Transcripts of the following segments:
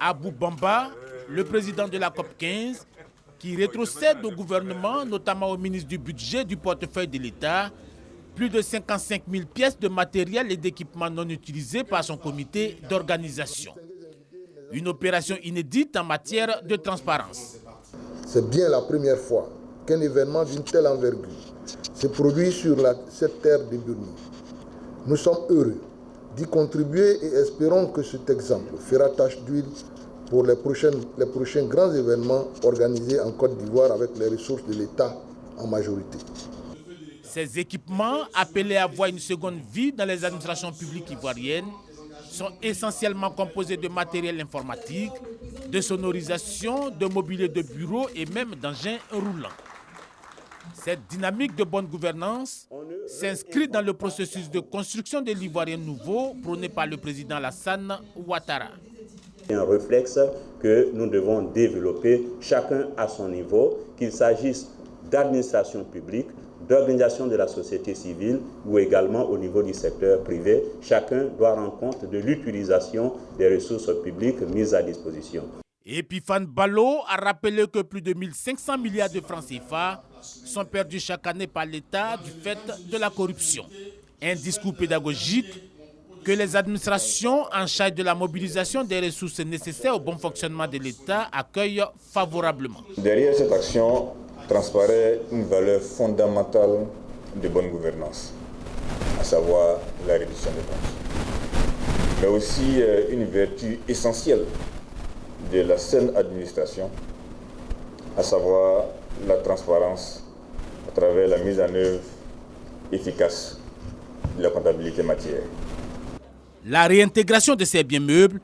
Abou Bamba, le président de la COP 15, qui rétrocède au gouvernement, notamment au ministre du Budget du portefeuille de l'État, plus de 55 000 pièces de matériel et d'équipements non utilisés par son comité d'organisation. Une opération inédite en matière de transparence. C'est bien la première fois qu'un événement d'une telle envergure se produit sur cette terre de Burma. Nous sommes heureux d'y contribuer et espérons que cet exemple fera tache d'huile pour les prochains grands événements organisés en Côte d'Ivoire avec les ressources de l'État en majorité. Ces équipements, appelés à avoir une seconde vie dans les administrations publiques ivoiriennes, sont essentiellement composés de matériel informatique, de sonorisation, de mobilier de bureau et même d'engins roulants. Cette dynamique de bonne gouvernance s'inscrit dans le processus de construction de l'Ivoirien nouveau prôné par le président Alassane Ouattara. Un réflexe que nous devons développer chacun à son niveau, qu'il s'agisse d'administration publique, d'organisation de la société civile ou également au niveau du secteur privé. Chacun doit rendre compte de l'utilisation des ressources publiques mises à disposition. Epifane Ballo a rappelé que plus de 1500 milliards de francs CFA sont perdus chaque année par l'État du fait de la corruption. Un discours pédagogique que les administrations en charge de la mobilisation des ressources nécessaires au bon fonctionnement de l'État accueillent favorablement. Derrière cette action transparaît une valeur fondamentale de bonne gouvernance, à savoir la réduction des comptes, mais aussi une vertu essentielle de la saine administration, à savoir la transparence à travers la mise en œuvre efficace de la comptabilité matière. La réintégration de ces biens meubles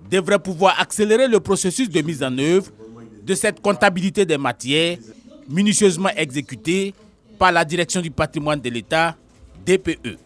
devrait pouvoir accélérer le processus de mise en œuvre de cette comptabilité des matières minutieusement exécutée par la Direction du patrimoine de l'État, DPE.